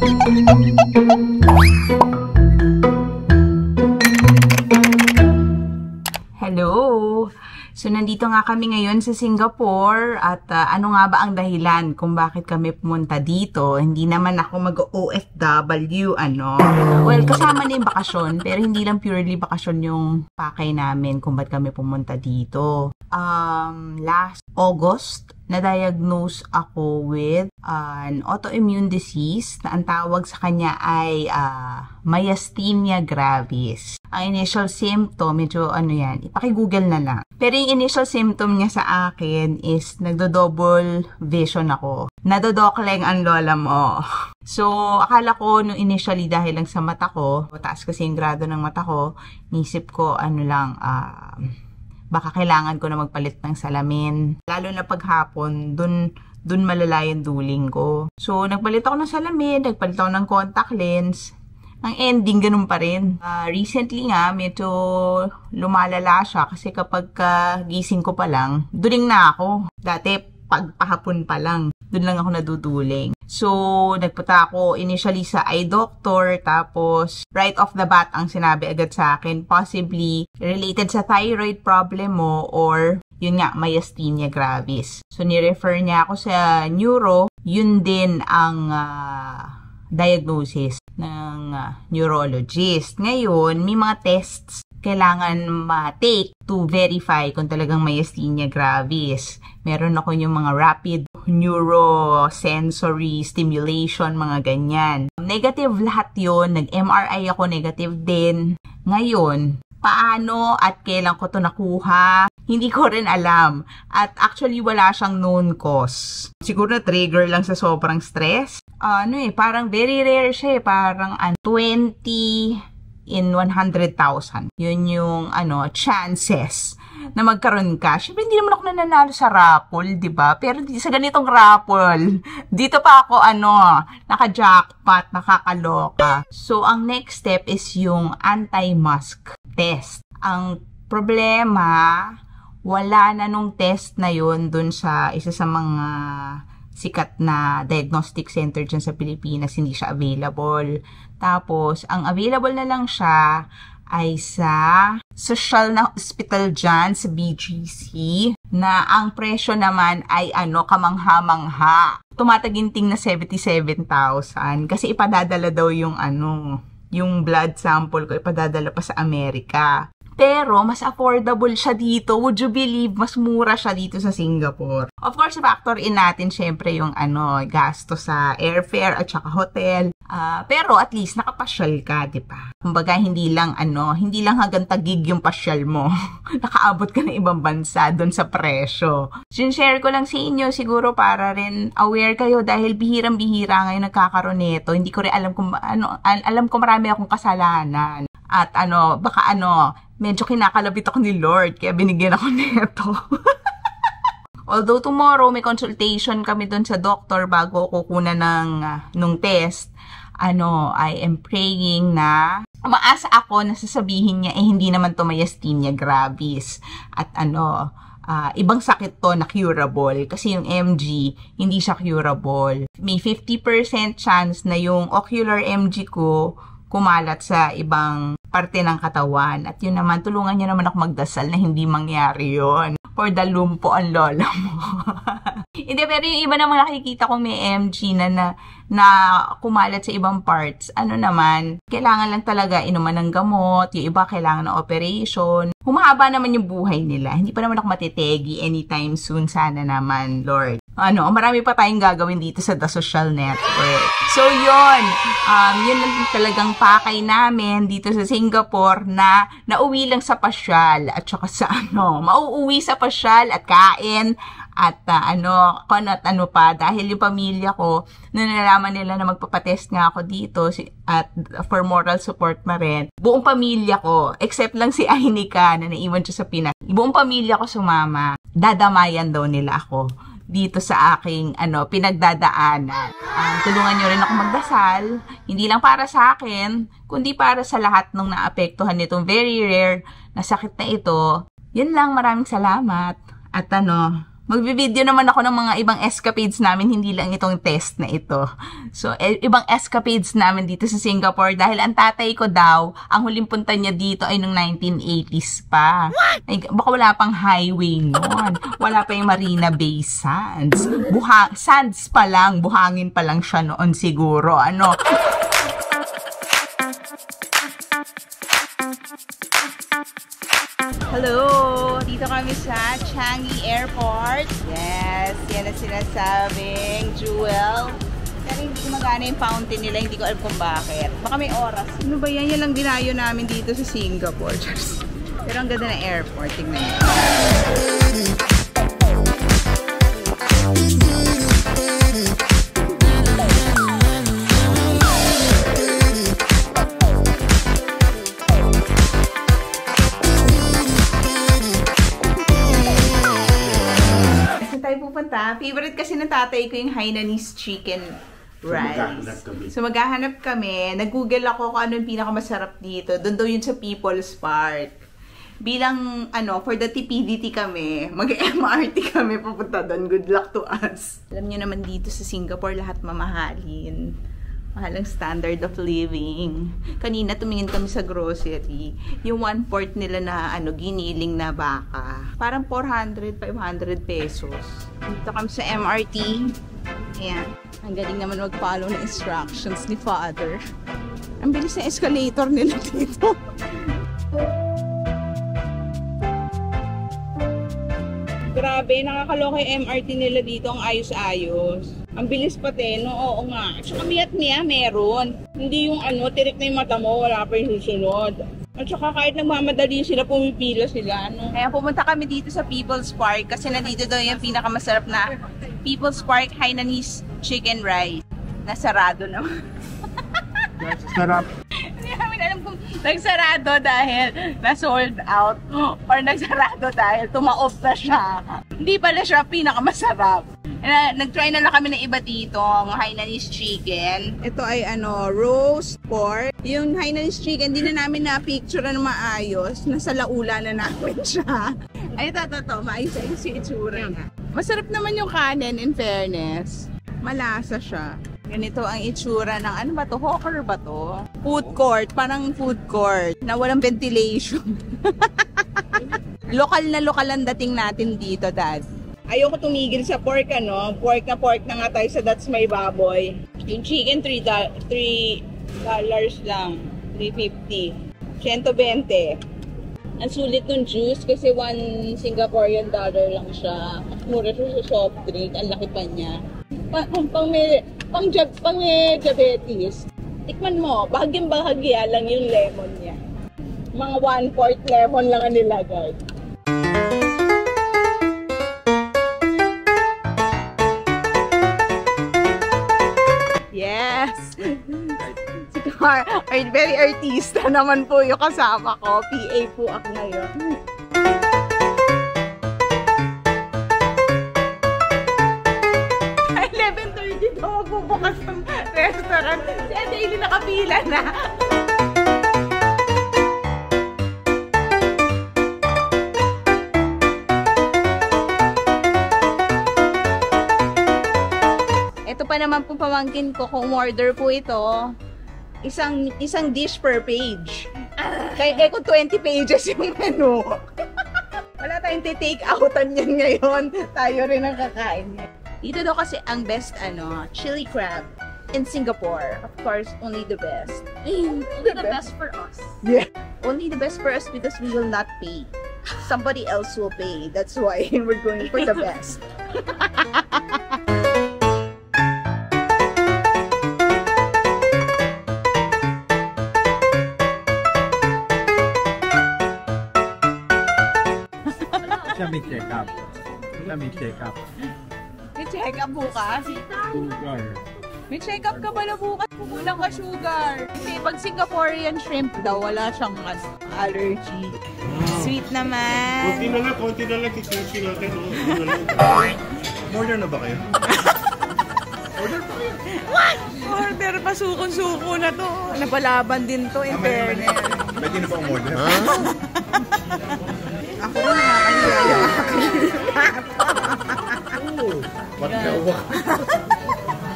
Hello! So, nandito nga kami ngayon sa Singapore at ano nga ba ang dahilan kung bakit kami pumunta dito? Hindi naman ako mag-OFW, ano? Well, kasama na yung bakasyon, pero hindi lang purely bakasyon yung pakay namin kung bakit kami pumunta dito. Last August, na-diagnose ako with an autoimmune disease na ang tawag sa kanya ay myasthenia gravis. Ang initial symptom, medyo ano yan, ipaki-google na lang. Pero yung initial symptom niya sa akin is nagdo-double vision ako. Nadodokleng ang lola mo. So, akala ko nung initially dahil lang sa mata ko, taas kasi yung grado ng mata ko, nisip ko ano lang, baka kailangan ko na magpalit ng salamin. Lalo na paghapon, dun malala yung duling ko. So, nagpalit ako ng salamin, nagpalit ako ng contact lens. Ang ending, ganun pa rin. Recently nga, medyo lumalala siya kasi kapag gising ko pa lang, duling na ako. Dati, pagpahapon pa lang, dun lang ako naduduling. So, nagpunta ako initially sa eye doctor, tapos right off the bat ang sinabi agad sa akin, possibly related sa thyroid problem mo or yun nga, myasthenia gravis. So, ni-refer niya ako sa neuro, yun din ang diagnosis ng neurologist. Ngayon, may mga tests kailangan ma-take to verify kung talagang myasthenia gravis. Meron ako yung mga rapid neurosensory stimulation, mga ganyan. Negative lahat yun. Nag-MRI ako, negative din. Ngayon, paano at kailan ko to nakuha? Hindi ko rin alam. At actually, wala siyang known cause. Siguro na-trigger lang sa sobrang stress. Parang very rare siya eh. Parang 20 in 100,000. Yun yung chances na magkaroon ka. Siyempre, hindi naman ako nananalo sa raffle, di ba? Pero sa ganitong raffle, dito pa ako, naka-jackpot, nakakaloka. So, ang next step is yung anti-mask test. Ang problema, wala na nung test na yun dun sa isa sa mga sikat na diagnostic center dyan sa Pilipinas, hindi siya available. Tapos, ang available na lang siya ay sa social na hospital dyan sa BGC na ang presyo naman ay kamangha-mangha. Tumataginting na 77,000 kasi ipadadala daw yung yung blood sample ko, ipadadala pa sa Amerika. Pero, mas affordable siya dito. Would you believe, mas mura siya dito sa Singapore. Of course, factor in natin syempre yung gasto sa airfare at saka hotel. Pero at least nakapasyal ka, di ba? Kumbaga, hindi lang hanggang tagig yung pasyal mo. Nakaabot ka ng ibang bansa doon sa presyo. Sinshare ko lang sa inyo, siguro para rin aware kayo dahil bihirang-bihira ngayon nagkakaroon nito. Hindi ko rin alam kung alam ko marami akong kasalanan. At baka medyo kinakalabit ako ni Lord, kaya binigyan ako nito. Although tomorrow may consultation kami doon sa doctor bago kukunan nung test, I am praying na umaasa ako na sasabihin niya hindi naman to myasthenia gravis. At ibang sakit to na curable kasi yung MG hindi siya curable. May 50% chance na yung ocular MG ko kumalat sa ibang parte ng katawan. At yun naman, tulungan niyo naman ako magdasal na hindi mangyari yun. For the lumpo ang lola mo. Hindi, pero yung iba naman nakikita ko may MG na kumalat sa ibang parts. Kailangan lang talaga inuman ng gamot. Yung iba kailangan ng operation. Humahaba naman yung buhay nila. Hindi pa naman ako matitegi anytime soon. Sana naman, Lord. Marami pa tayong gagawin dito sa The Social Network. So, yun lang talagang pakay namin dito sa Singapore na nauwi lang sa pasyal at saka sa mauuwi sa pasyal at kain at ano pa, dahil yung pamilya ko, nung nalaman nila na magpapatest nga ako dito at for moral support ma rin, buong pamilya ko, except lang si Ainika na naiwan siya sa Pinas, buong pamilya ko sumama, dadamayan daw nila ako dito sa aking pinagdadaanan. Tulungan nyo rin ako magdasal, hindi lang para sa akin, kundi para sa lahat ng naapektuhan nitong very rare na sakit na ito. Yun lang, maraming salamat. At Magbi-video naman ako ng mga ibang escapades namin, hindi lang itong test na ito. So, ibang escapades namin dito sa Singapore dahil ang tatay ko daw, ang huling punta niya dito ay noong 1980s pa. Ay, baka wala pang highway noon. Wala pa yung Marina Bay Sands. Sands pa lang, buhangin pa lang siya noon siguro. Ano? Hello! Dito kami sa Changi Airport. Yes, yan ang sinasabing Jewel. Pero hindi gumagana yung fountain nila, hindi ko alam kung bakit. Baka may oras. Ano ba yan? Yan lang dinayo namin dito sa Singapore. Pero ang ganda ng airport. Tingnan niyo. Pupunta. Favorite kasi ng tatay ko yung Hainanese chicken rice. So maghahanap kami. Nag-google ako kung ano yung pinakamasarap dito. Doon daw yun sa People's Park. Bilang, for the TPDT kami, mag-MRT kami pupunta doon. Good luck to us. Alam nyo naman dito sa Singapore, lahat mamahalin. Mahalang standard of living. Kanina tumingin kami sa grocery. Yung 1/4 nila na giniling na baka. Parang 400, 500 pesos. Dito kami sa MRT. Ayan. Ang galing naman mag-follow ng instructions ni Father. Ang bilis na escalator nila dito. Grabe, nakakaloka yung MRT nila dito. Ang ayos-ayos. Ang bilis pati, no? Oo nga. At saka miya meron. Hindi yung tirik na yung mata mo, wala pa yung susunod. At saka kahit nagmamadali sila, pumipila sila, no? Kaya pumunta kami dito sa People's Park kasi nandito daw yung pinakamasarap na People's Park Hainanese chicken rice. Nasarado naman. Sarap. Hindi namin alam kung nagsarado dahil na-sold out or nagsarado dahil tumaoff na siya. Hindi pala siya pinakamasarap. Nag-try na lang kami ng iba dito, ang Hainanese chicken. Ito ay roast pork. Yung Hainanese chicken, hindi na namin na-picture na maayos. Nasa laula na namin siya. Ay, ito. Maayos-ayos yung itsura niya. Masarap naman yung kanin, in fairness. Malasa siya. Ganito ang itsura ng, hawker ba to? Food court, parang food court na walang ventilation. Lokal na lokal ang dating natin dito, Dad. Ayoko tumigil sa pork, pork na nga tayo sa That's My Baboy. Yung chicken, $3 lang. $3.50. 120. Ang sulit ng juice kasi $1 Singaporean dollar lang siya. Mura siya sa soft drink. Ang laki pa niya. Pang may diabetes. Tikman mo, bahagyang-bahagya lang yung lemon niya. Mga 1/4 lemon lang ang nilagay. Yes! Very artista naman po yung kasama ko. PA po ako ngayon. Ay, 11:30 daw bubukas ng restaurant. Si Adele nakapila na. Ito pa naman po pamangkin ko kung order po ito. Isang dish per page. Kaya kung 20 pages yung menu. Wala tayong take outan yan ngayon. Tayo rin ang kakain niya. Dito daw kasi ang best chili crab in Singapore. Of course, only the best. Only the best for us. Yeah. Only the best for us because we will not pay. Somebody else will pay. That's why we're going for the best. May check-up. May check-up. May check-up bukas? Sugar. May check-up ka pala bukas. Kukulang ka sugar. Kasi pag Singaporean shrimp daw, wala siyang allergy. Sweet naman. Konti na lang. Kikisi natin. Order na ba kayo? Order pa kayo. What? Order pa, sukon-suko na to. Napalaban din to, in fairness. Pwede na ba ang order? Ako na, kanya. Oo. Pati hawakan.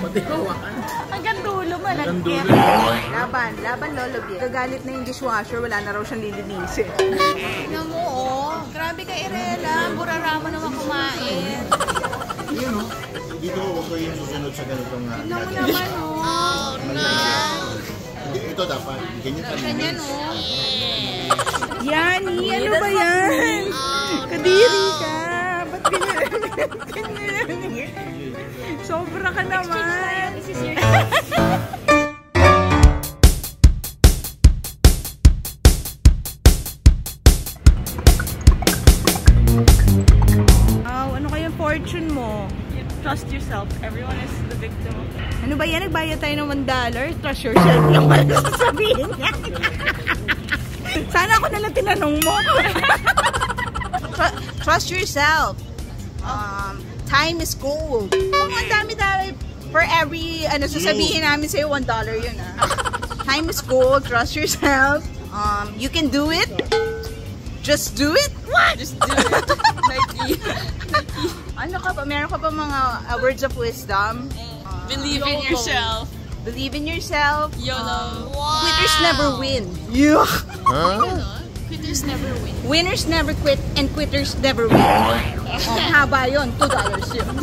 Pati hawakan. Hanggang dulo mo, Hanggang dulo. Laban Lolo B. Gagalit na yung dishwasher, wala na raw siyang lilinisin. Tingnan mo, oh. Grabe ka, Irela. Burara mo naman kumain. Yun o. Dito, huwag ko yung susunod sa ganitong Tingnan mo naman, oh. Ito dapat. Ganyan kami. Ganyan, oh. Yani, ano ba yan? Kadiri ka. Ba't ganyan? Sobra ka naman. This is your Ano kayang fortune mo? trust yourself. Everyone is the victim of it. Ano ba yan? Nagbayad tayo ng $1. Trust yourself lang wala sasabihin niya. Sana ako nalang tinanong mo. Trust yourself. Time is gold. Ang dami-dami. For every, sasabihin namin sa'yo, $1 yun, ah. Time is gold. Trust yourself. You can do it. Just do it. What? Just do it. Nike. Ano ka ba? Meron ka ba mga words of wisdom? Believe in yourself. Believe in yourself. YOLO. Quitters never win. Yeah. Quitters never win. Winners never quit and quitters never win. Haba yun. $2 yun.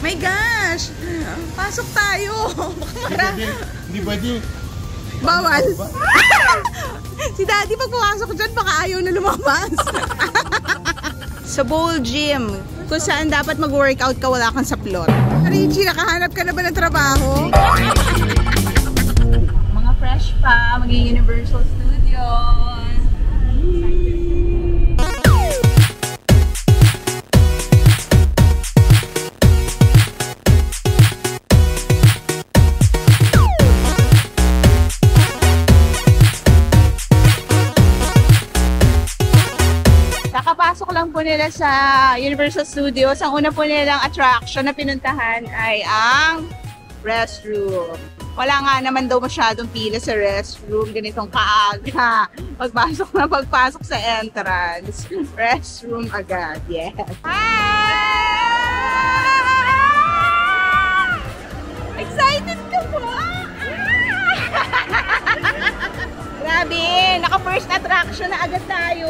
My gosh! Pasok tayo! Hindi pwede. Bawal! Si Daddy pag pumasok dyan, baka ayaw na lumabas. Sa Bowl Gym, kung saan dapat mag-workout ka, wala kang saplot. Richie, nakahanap ka na ba ng trabaho? Mga fresh pa, mag-Universal Studios. Kakapasok lang po nila sa Universal Studios. Ang una po nilang attraction na pinuntahan ay ang restroom. Wala nga naman daw masyadong pila sa restroom. Ganitong kaaga. Pagpasok sa entrance. Restroom agad. Yes. Ah! Excited ka ba? Grabe! Naka-first attraction na agad tayo.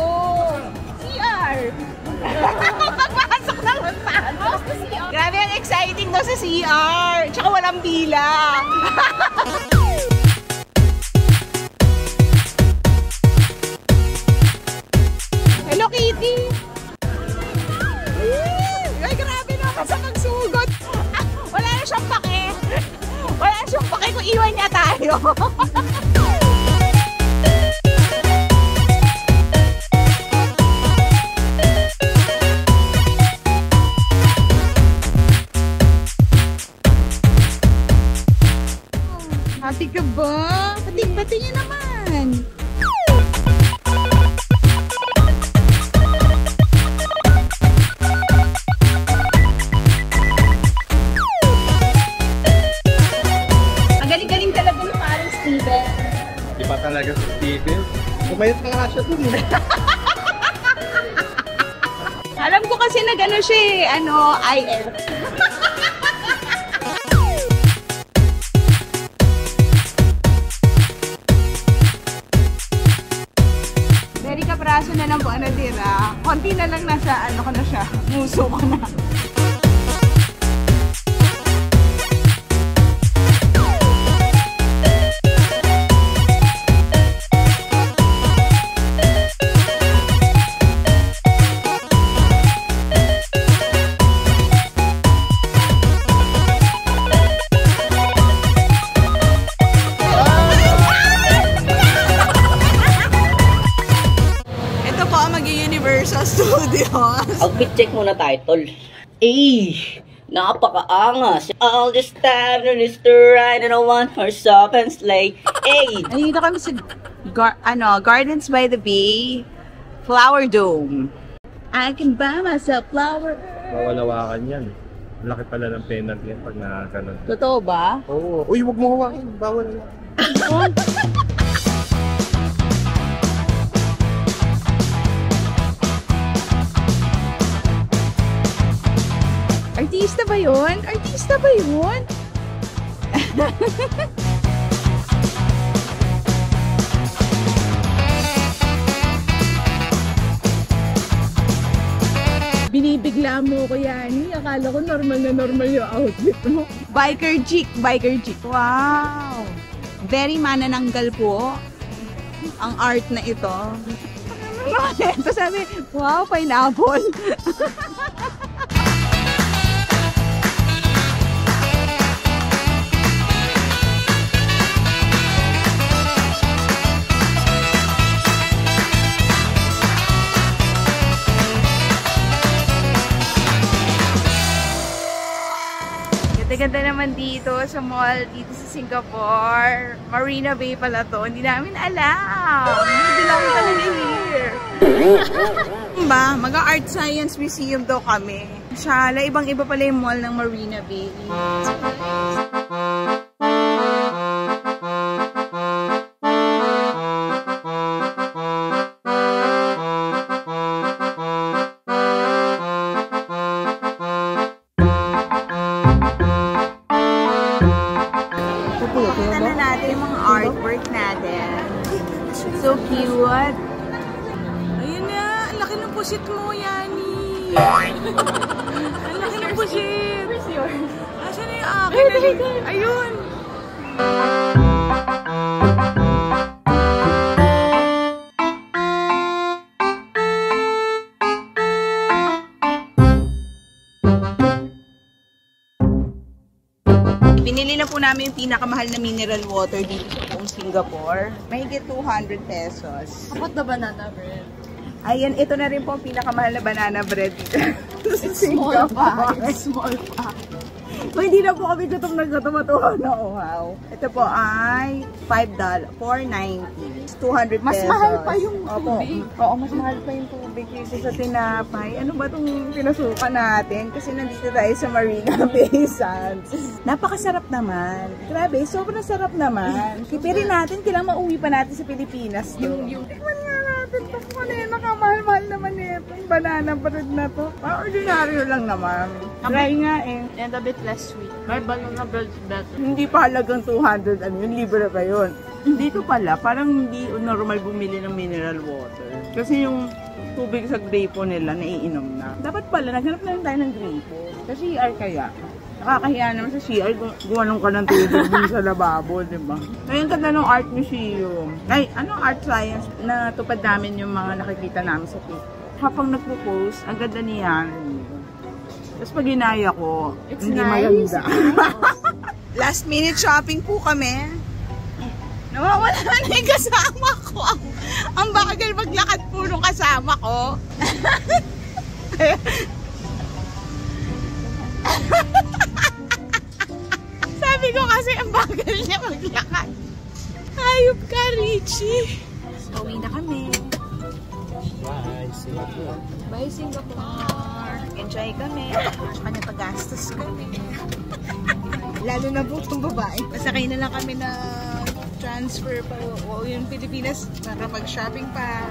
CR! Pagpasok ng magpasok. Grabe, ang exciting daw sa CR. Tsaka walang bila. Hello, Kitty! Ay, grabe naman sa pagsugot. Wala na siyang pake. Wala na siyang pake kung iwan niya tayo. Hati ka ba? Pati niya naman. Ang galing-galing talaga ng parang Steven. Di ba talaga si Steven? Kumayot na nga siya dun eh. Alam ko kasi na gano'n siya eh, IF. Very kapraso na lang po dira. Konti na lang nasa ko na siya. Muso ko na. Universal Studios. Outfit check muna tayo, tol. Napakaangas. All this time, no need to ride and I want her soft and slay. Nandito kami sa Gardens by the Bay, Flower Dome. I can buy myself flower. Mawalawakan yan. Laki pala ng penalty yan pag nakaganon. Totoo ba? Oo. Uy, huwag mo hawakin. Bawal na. Artista ba yun? Artista ba yun? Binibigla mo ko yan. Akala ko normal na normal yung outfit mo. Biker chic, biker chic. Wow! Very manananggal po ang art na ito. Ito sabi, wow, pineapple. Ganda naman dito sa mall dito sa Singapore. Marina Bay pala to. Hindi namin alam. Hindi lang talaga here. Ba, mag-Art Science Museum daw kami. Shala, ibang-iba pala yung mall ng Marina Bay. Kita na natin yung mga artwork natin. So cute. Ayun na, ang laki ng pusit mo, Yani. Ang laki ng pusit. Where's yours? Asan na yung akin? Ayun. Binili na po namin yung pinakamahal na mineral water dito sa buong Singapore. Mahigit 200 pesos. How about the banana bread? Ayan, ito na rin po ang pinakamahal na banana bread dito sa Small pa. Singapore. Small pa. So, hindi na po kami gutom na gutom at wow. Ito po ay $5, $4.90. 200 pesos. Mas mahal pa yung tubig. Oo, mas mahal pa yung tubig kasi sa tinapay. Ano ba itong pinasukan natin? Kasi nandito tayo sa Marina Bay Sands. Napakasarap naman. Grabe, sobrang sarap naman. Kipirin natin, kailang mauwi pa natin sa Pilipinas. Tikman nga natin ito. Nakamahal-mahal naman itong banana bread na to. Ordinaryo lang naman. Try nga eh. And a bit less sweet. My banana bread is better. Hindi pa halagang 200, ano yun, libre pa yun. Dito pala, parang hindi normal bumili ng mineral water. Kasi yung tubig sa gripo nila, naiinom na. Dapat pala, naghanap na rin tayo ng gripo. Sa CR kaya. Nakakahiya naman sa CR, gumanong ka ng tubig dun sa lababo, diba? Ngayon ganda ng art museum. Ay, anong art science na tupad namin yung mga nakikita namin sa TikTok. Habang nagpo-post, ang ganda niyan. Tapos pag ginaya ko, hindi nice. Maganda. Last minute shopping po kami. Nawawala na yung kasama ko. Ang bagal maglakad po nung kasama ko. Sabi ko kasi ang bagal niya maglakad. Hayop ka, Richie. So, uwi na kami. Bye, Singapore. Bye, Singapore. Enjoy kami. Pag-gastos kami. Lalo na po itong babae. Pasakay na lang kami na transfer pa. O yung Pilipinas, nakapag-shopping pa.